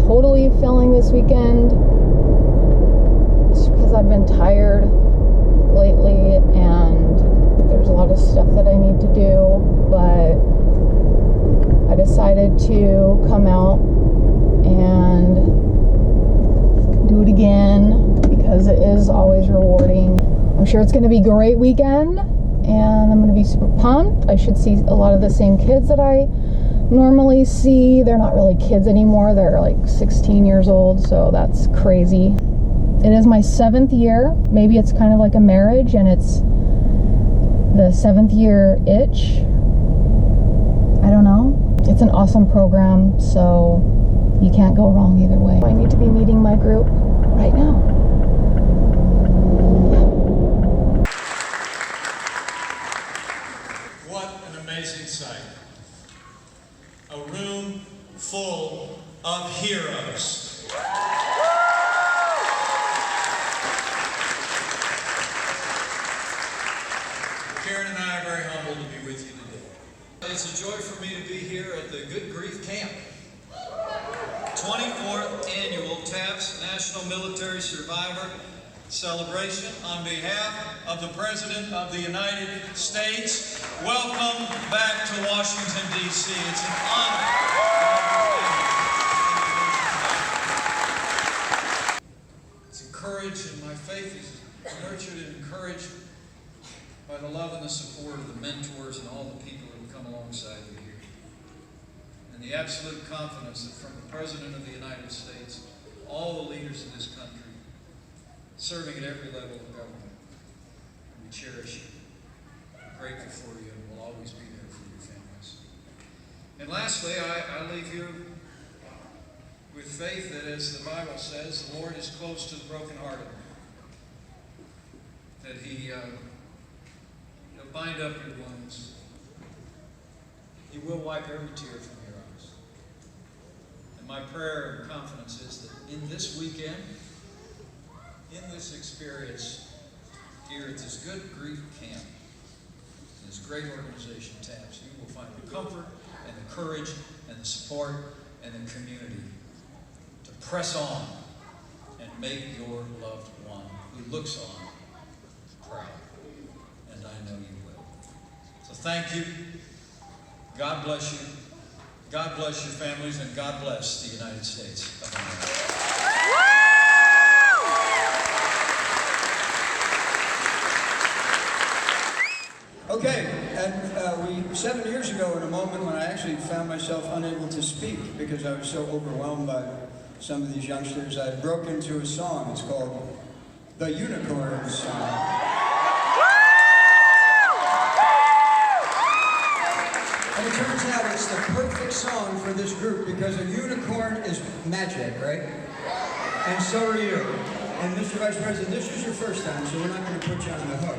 totally filling this weekend just because I've been tired lately and there's a lot of stuff that I need to do, but I decided to come out and do it again because it is always rewarding. I'm sure it's going to be a great weekend and I'm going to be super pumped. I should see a lot of the same kids that I normally see. They're not really kids anymore. They're like 16 years old, so that's crazy. It is my 7th year. Maybe it's kind of like a marriage and it's the 7th year itch. I don't know. It's an awesome program, so you can't go wrong either way. I need to be meeting my group right now. What an amazing sight. A room full of heroes. Karen and I are very humbled to be with you today. It's a joy for me to be here at the Good Grief Camp. 24th Annual TAPS National Military Survivor Celebration. On behalf of the President of the United States, welcome back to Washington, D.C. It's an honor. It's encouraged, and my faith is nurtured and encouraged by the love and the support of the mentors and all the people who have come alongside you here. And the absolute confidence that from the President of the United States, all the leaders of this country, serving at every level of government, we cherish you, we're grateful for you, and we'll always be there for your families. And lastly, I leave you with faith that, as the Bible says, the Lord is close to the brokenhearted, that He'll bind up your wounds. He will wipe every tear from your eyes. And my prayer and confidence is that in this weekend, in this experience here at this Good Grief Camp, this great organization, TAPS, you will find the comfort and the courage and the support and the community to press on and make your loved one who looks on proud. And I know you will. So thank you. God bless you. God bless your families, and God bless the United States of America. Okay, and 7 years ago, in a moment when I actually found myself unable to speak because I was so overwhelmed by some of these youngsters, I broke into a song. It's called The Unicorn Song. And it turns out it's the perfect song for this group because a unicorn is magic, right? And so are you. And Mr. Vice President, this is your first time, so we're not going to put you on the hook.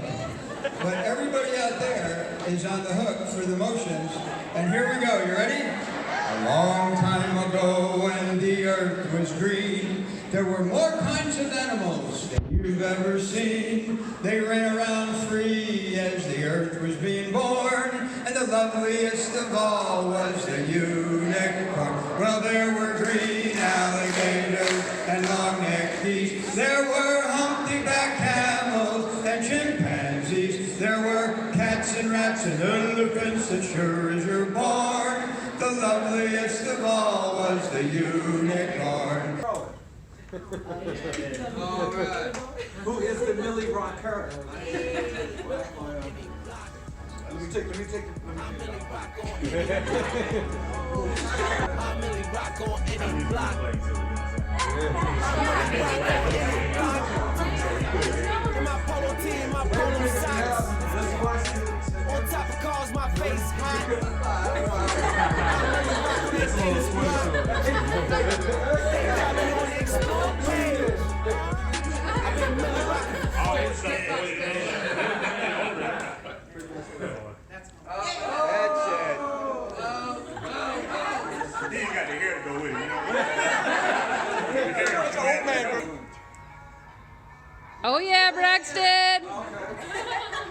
But everybody out there is on the hook for the motions. And here we go. You ready? A long time ago when the earth was green, there were more kinds of animals than you've ever seen. They ran around free as the earth was being born, and the loveliest of all was the unicorn. Well, there were green alligators and long-necked geese. There were humpty-back camels and chimpanzees. There were cats and rats and elephants as sure as you're born. The loveliest of all was the unicorn. All right. Who is the Millie Rocker? Let me take My polo tee, my polo socks. On top of cars, my face hot. Oh yeah, Braxton!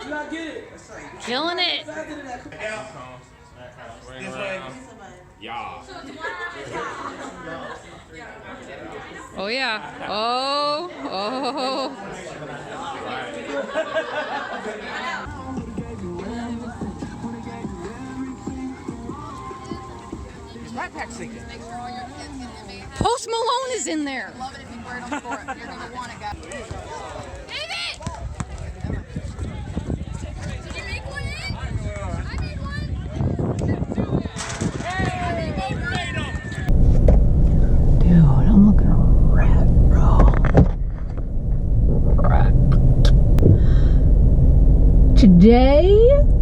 You not get it. Killing it! This way. Yeah. Oh yeah. Oh, oh. Backpack sinking. Post Malone is in there. Love it if you wear them for it. You're gonna want it, guys. David! Did you make one? I made one. Dude, I'm looking red, bro. Red. Today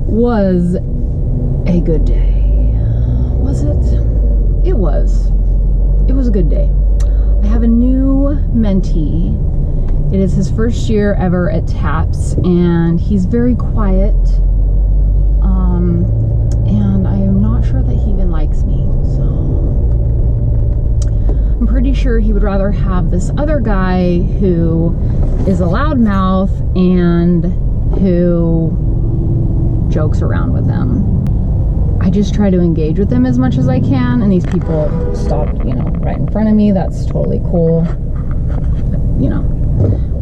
was a good day. Was it? It was. It was a good day. I have a new mentee. It is his first year ever at TAPS, and he's very quiet. And I am not sure that he even likes me, so I'm pretty sure he would rather have this other guy who is a loudmouth and who jokes around with them. I just try to engage with them as much as I can, and these people stopped, you know, right in front of me. That's totally cool. But, you know,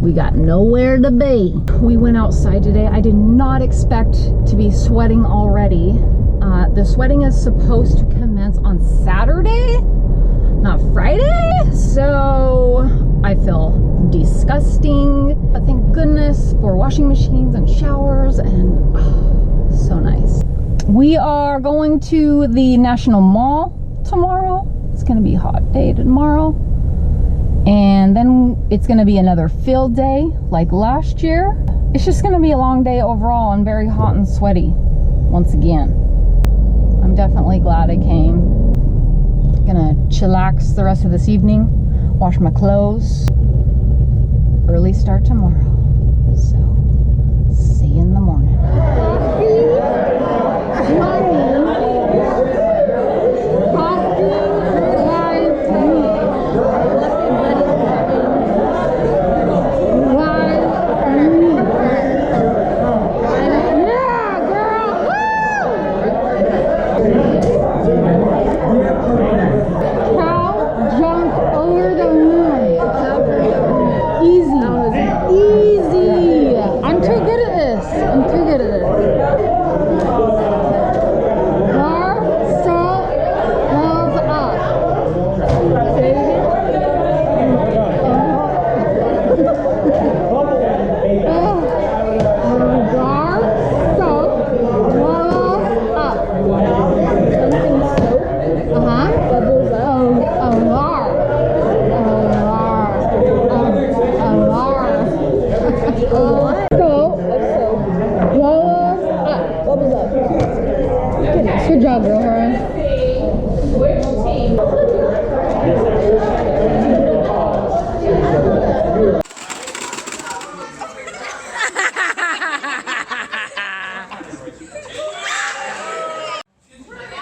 we got nowhere to be. We went outside today. I did not expect to be sweating already. The sweating is supposed to commence on Saturday, not Friday. So I feel disgusting. But thank goodness for washing machines and showers, and oh, so nice. We are going to the National Mall tomorrow. It's gonna be a hot day tomorrow. And then it's gonna be another field day like last year. It's just gonna be a long day overall and very hot and sweaty once again. I'm definitely glad I came. Gonna chillax the rest of this evening, wash my clothes. Early start tomorrow. So, see you in the morning. Good job, girl, Horan.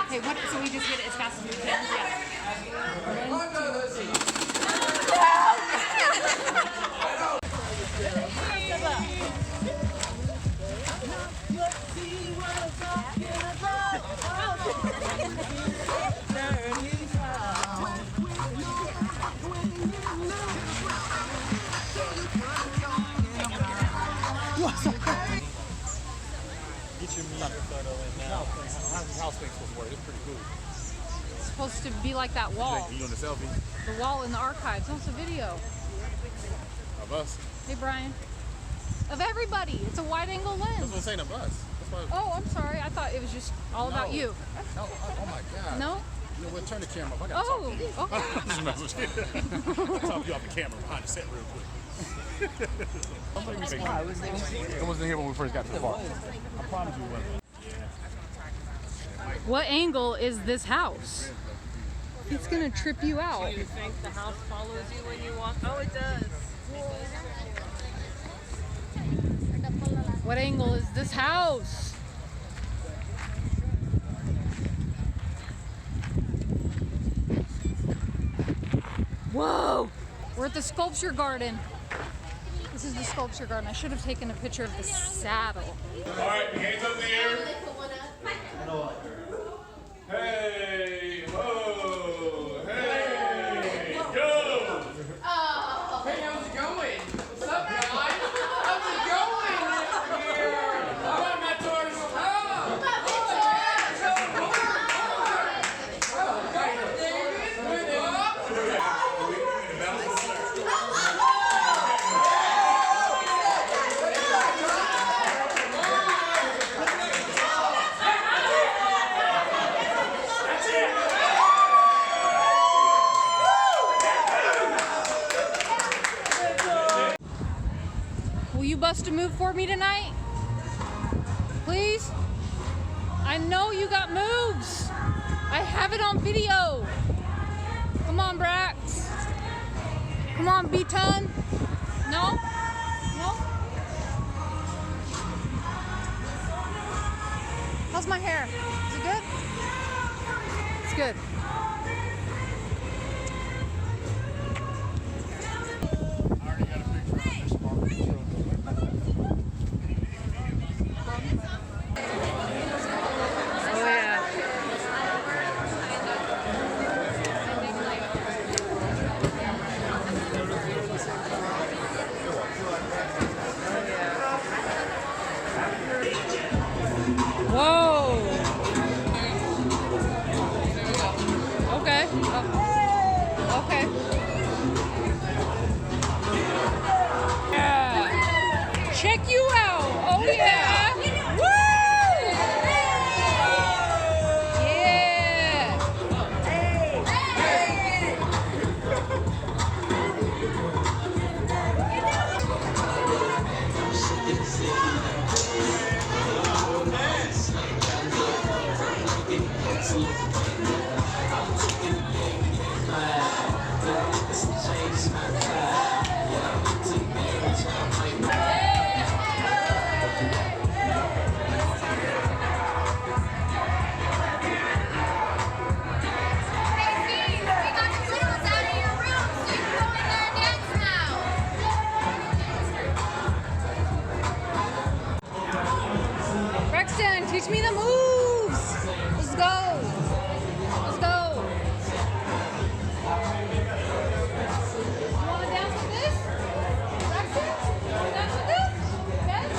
Hey, what? So we just get it as fast as we can? Yeah. It's supposed to be like that wall. You doing the selfie? The wall in the archives. No, it's a video. Of us? Hey, Brian. Of everybody. It's a wide angle lens. That's what I'm saying, of us. That's why. Oh, I'm sorry. I thought it was just all about you. No, oh my God. No? You know what? Turn the camera off. I gotta talk to you. Okay. I'm just messing with you. I'll talk to you off the camera behind the set real quick. It wasn't here when we first got to the park. I promise you it wasn't. What angle is this house? It's gonna trip you out. Do you think the house follows you when you walk? Oh, it does. What angle is this house? Whoa! We're at the sculpture garden. This is the sculpture garden. I should have taken a picture of the saddle. All right, hands up in the air. Hey, ho, hey, go. you bust a move for me tonight? Please? I know you got moves. I have it on video. Come on, Brax. Come on, B-Ton. No? No? How's my hair? Is it good? It's good. Whoa. Okay. Okay. Yeah. Check you out. Oh yeah. Woo! Yeah. Braxton, teach me the moves. Let's go. Let's go. You want to dance with this? Braxton? You want to dance with this? Yes?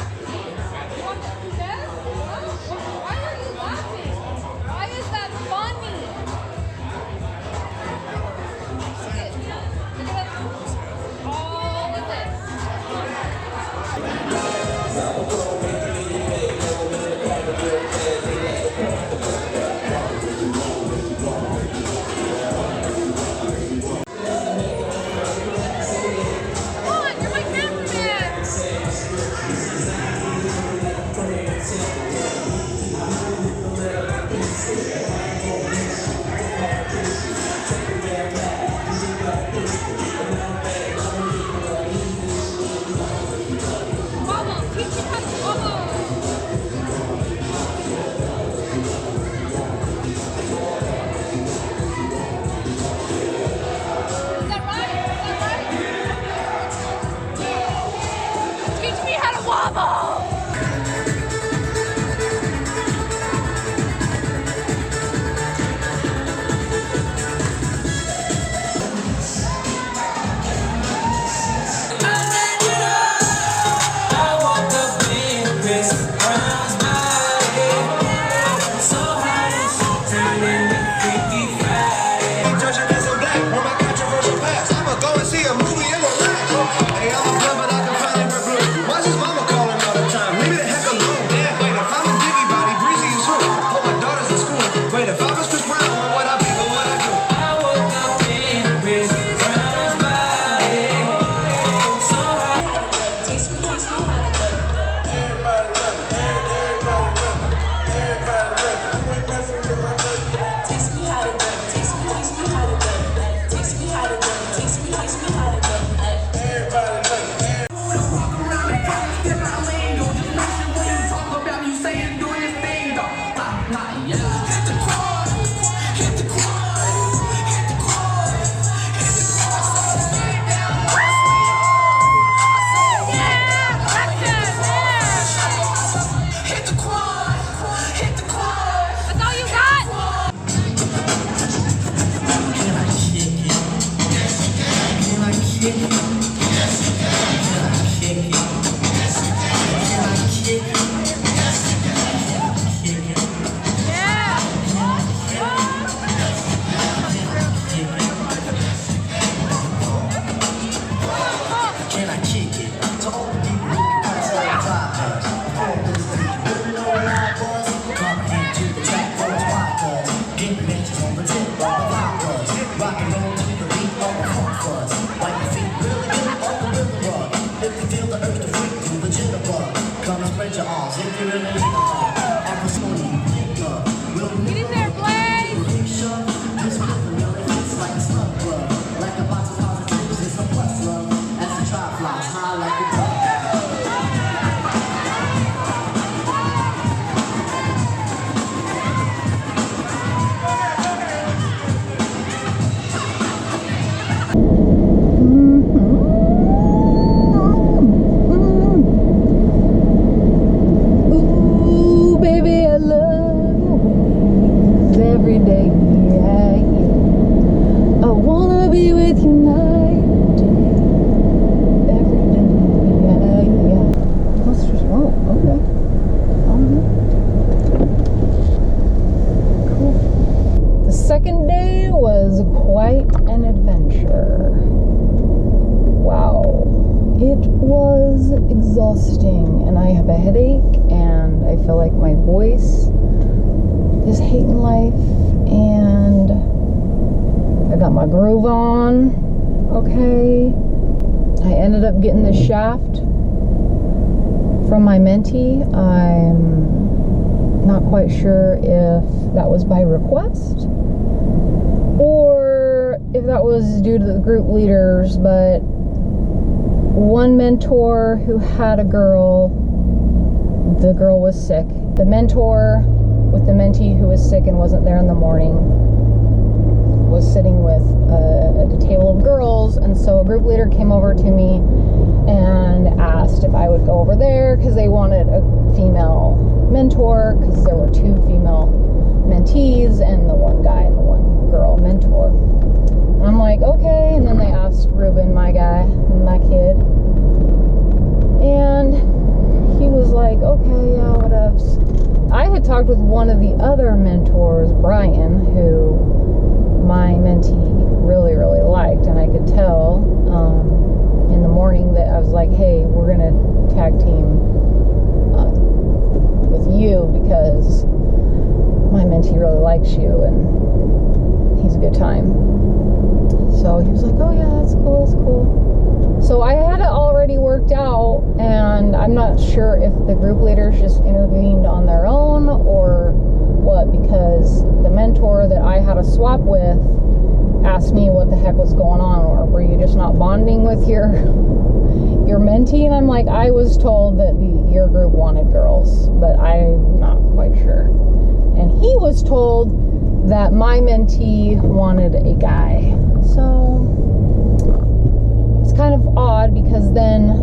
You want to yes? No? Why are you laughing? Why is that funny? Look at that. All of this. Come on, you're my cameraman. Wobble, teach me how to wobble. Is that right? Is that right? Teach me how to wobble. Rockin' on to the beat of the funk fuzz. Wipe your feet really good. It was exhausting, and I have a headache, and I feel like my voice is hating life, and I got my groove on, okay? I ended up getting the shaft from my mentee. I'm not quite sure if that was by request or if that was due to the group leaders, but one mentor who had a girl, the girl was sick. The mentor with the mentee who was sick and wasn't there in the morning was sitting with at a table of girls, and so a group leader came over to me and asked if I would go over there because they wanted a female mentor, because there were 2 female mentees and the one guy and the one girl mentor. And I'm like, okay. And then they asked Ruben, my guy, my kid, and he was like, okay, yeah, whatevs. I had talked with one of the other mentors, Brian, who my mentee really, really liked, and I could tell in the morning that I was like, hey, we're gonna tag team with you because my mentee really likes you and he's a good time. So he was like, oh yeah, that's cool, that's cool. So I had it already worked out, and I'm not sure if the group leaders just intervened on their own or what, because the mentor that I had a swap with asked me what the heck was going on, or were you just not bonding with your mentee? And I'm like, I was told that your group wanted girls, but I'm not quite sure. And he was told that my mentee wanted a guy. So it's kind of odd, because then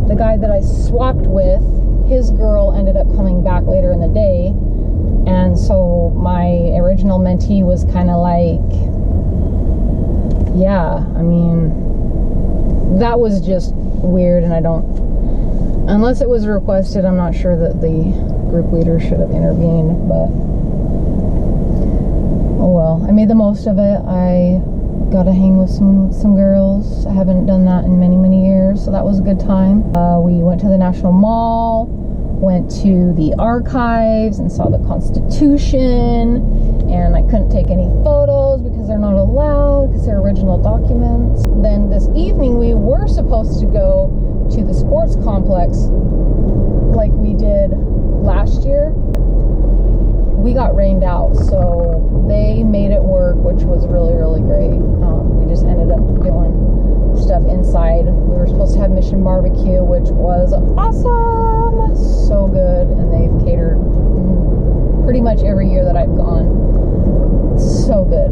the guy that I swapped with, his girl ended up coming back later in the day, and so my original mentee was kind of like, yeah, I mean, that was just weird, and I don't, unless it was requested, I'm not sure that the group leader should have intervened, but oh well, I made the most of it. I got to hang with some girls. I haven't done that in many, many years, so that was a good time. We went to the National Mall, went to the archives and saw the Constitution, and I couldn't take any photos because they're not allowed, because they're original documents. Then this evening we were supposed to go to the sports complex like we did last year. We got rained out, so they made it work, which was really, really great. We just ended up doing stuff inside. We were supposed to have Mission Barbecue, which was awesome, so good, and they've catered pretty much every year that I've gone. So good.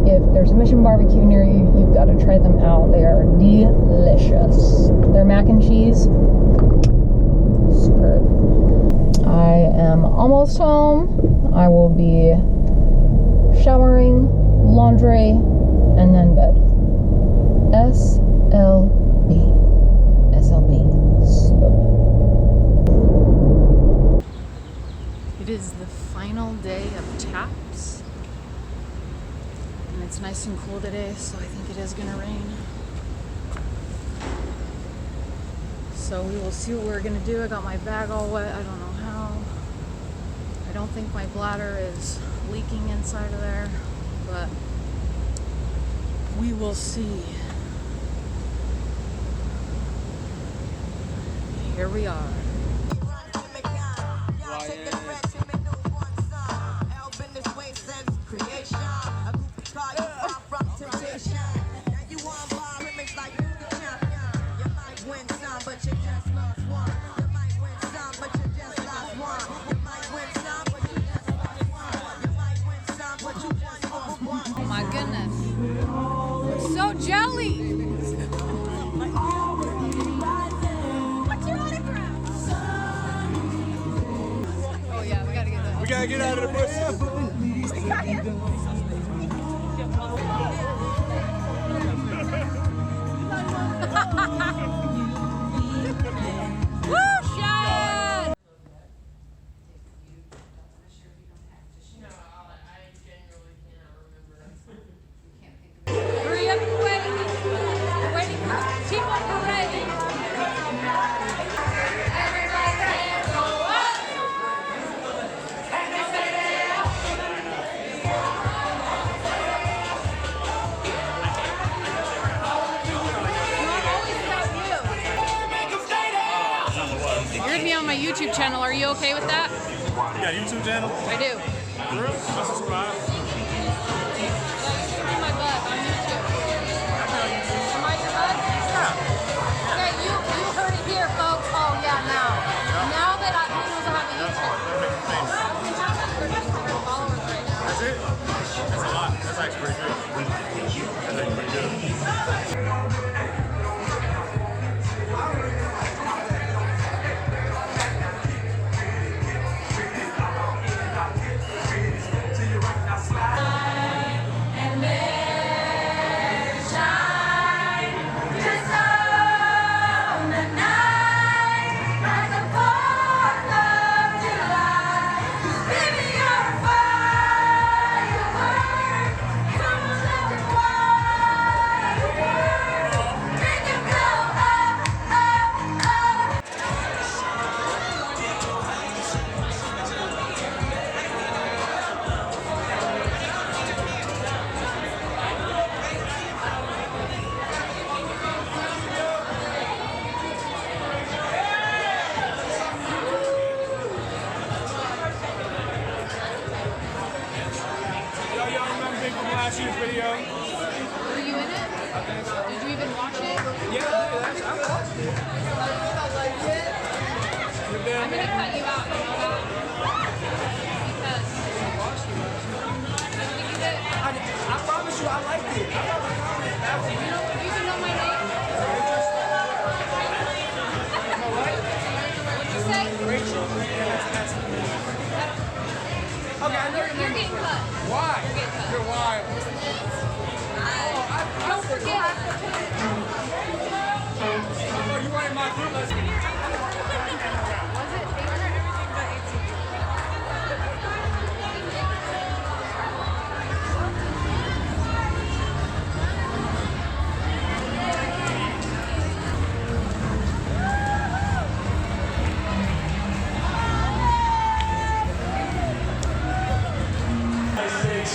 If there's a Mission Barbecue near you, you've got to try them out. They are delicious. Their mac and cheese, superb. I am almost home. I will be showering, laundry, and then bed. SLB. Slow. It is the final day of taps, and it's nice and cool today, so I think it is gonna rain. So we will see what we're gonna do. I got my bag all wet. I don't know how. I don't think my bladder is leaking inside of there, but we will see. Here we are. Oh my goodness. I'm so jelly. What's your autograph? Oh yeah, we gotta get that. We gotta get out of the bushes. Woo, shit! Hurry up and wait. We're waiting for Team Parade. YouTube channel. Are you okay with that? You got a YouTube channel? I do. For real? I subscribe. My butt on YouTube. Am I your butt? Yeah. Okay, you heard it here, folks. Oh yeah, now that he knows I have a YouTube. Followers right now. That's it? That's a lot. That's actually pretty good. That's actually pretty good. Last year's video. Were you in it? Did you even watch it? Yeah, I watched it. I'm gonna cut you out. You know that? Because I think you did. I promise you, I liked it. You even know my name? What'd you say? Rachel. Okay, I know You're getting cut. Why? You're getting cut. You're wild. Don't forget. Oh, you weren't in my group. Was it 800? Everything but 18.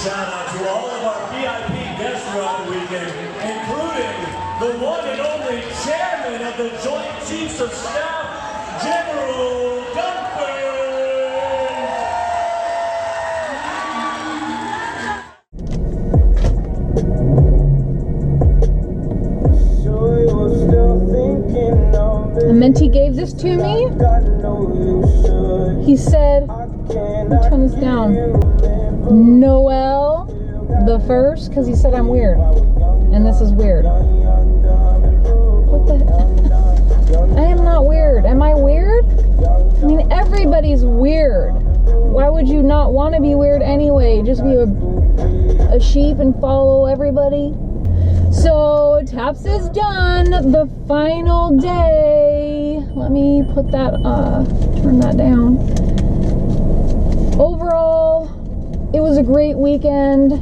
Shout out to all of our VIP guests throughout the weekend, including the one and only chairman of the Joint Chiefs of Staff, General Duncan. A mentee gave this to me. He said, let me turn this down. Noel the first, because he said I'm weird. And this is weird. What the heck? I am not weird. Am I weird? I mean, everybody's weird. Why would you not want to be weird anyway? Just be a sheep and follow everybody? So, Taps is done. The final day. Let me put that, turn that down. Overall, it was a great weekend.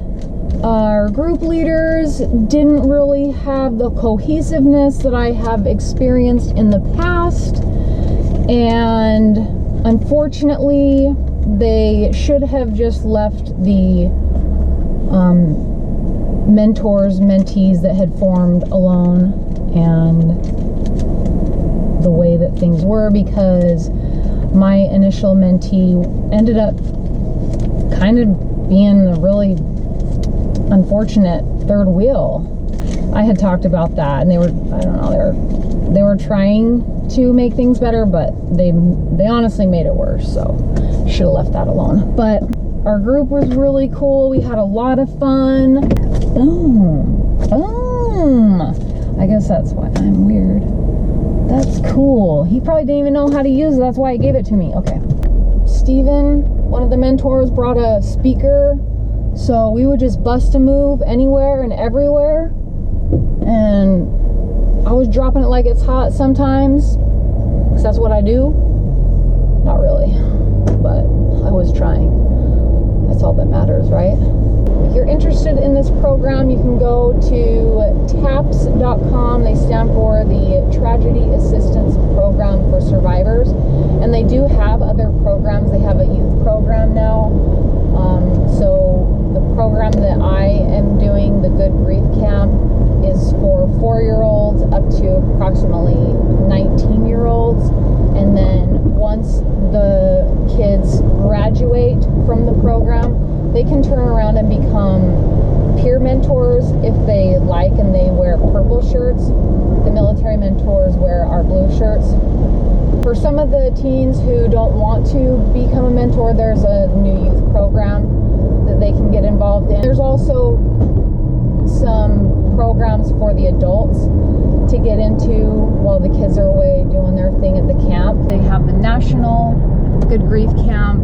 Our group leaders didn't really have the cohesiveness that I have experienced in the past. And unfortunately, they should have just left the mentors, mentees that had formed alone and the way that things were, because my initial mentee ended up kind of being a really unfortunate third wheel. I had talked about that, and they were, I don't know, they were trying to make things better, but they honestly made it worse, so should have left that alone. But our group was really cool. We had a lot of fun. Boom. Boom. I guess that's why I'm weird. That's cool. He probably didn't even know how to use it. That's why he gave it to me. Okay. Steven, one of the mentors, brought a speaker, so we would just bust a move anywhere and everywhere. And I was dropping it like it's hot sometimes, because that's what I do. Not really, but I was trying. That's all that matters, right? If you're interested in this program, you can go to TAPS.com. They stand for the Tragedy Assistance Program for Survivors. And they do have other programs. They have a youth program now. So the program that I am doing, the Good Grief Camp, is for 4-year-olds up to approximately 19-year-olds. And then once the kids graduate from the program, they can turn around and become peer mentors if they like, and they wear purple shirts. The military mentors wear our blue shirts. For some of the teens who don't want to become a mentor, there's a new youth program that they can get involved in. There's also some programs for the adults to get into while the kids are away doing their thing at the camp. They have the National Good Grief Camp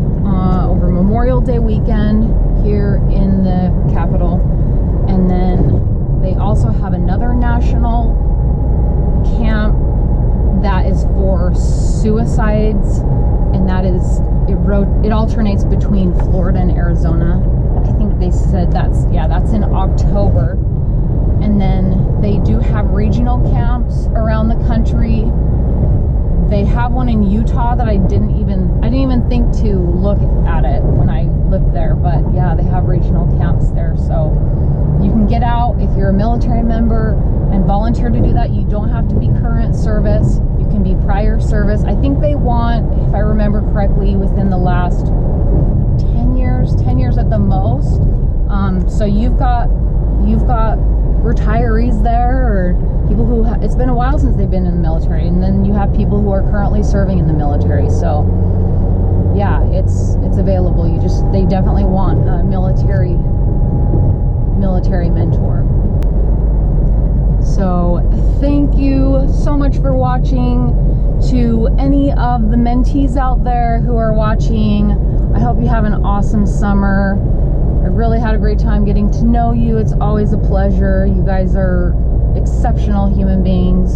over Memorial Day weekend here in the capital, and then they also have another national camp that is for suicides, and that is it alternates between Florida and Arizona. I think they said that's in October. And then they do have regional camps around the country. They have one in Utah that I didn't even think to look at it when I lived there, but yeah, they have regional camps there. So you can get out if you're a military member and volunteer to do that. You don't have to be current service. You can be prior service. I think they want, if I remember correctly, within the last 10 years at the most. So you've got retirees there, or people who it's been a while since they've been in the military, and then you have people who are currently serving in the military. So yeah, it's available. They definitely want a military mentor. So thank you so much for watching. To any of the mentees out there who are watching, I hope you have an awesome summer. I really had a great time getting to know you. It's always a pleasure. You guys are exceptional human beings,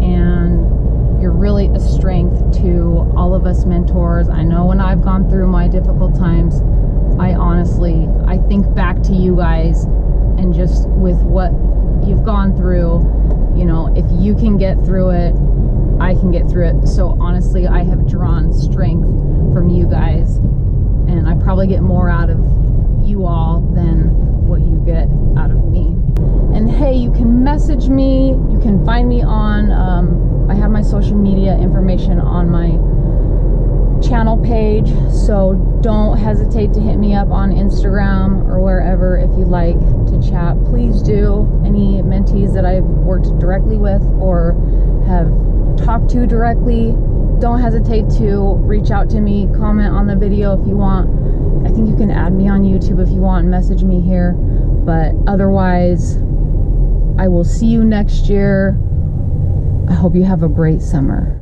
and you're really a strength to all of us mentors. I know when I've gone through my difficult times, I think back to you guys, and just with what you've gone through, if you can get through it, I can get through it. So honestly, I have drawn strength from you guys, and I probably get more out of you all than what you get out of me. And hey, you can message me. You can find me on I have my social media information on my channel page, so don't hesitate to hit me up on Instagram or wherever if you'd like to chat. Please do. Any mentees that I've worked directly with or have talked to directly, don't hesitate to reach out to me. Comment on the video if you want. I think you can add me on YouTube if you want and message me here. But otherwise, I will see you next year. I hope you have a great summer.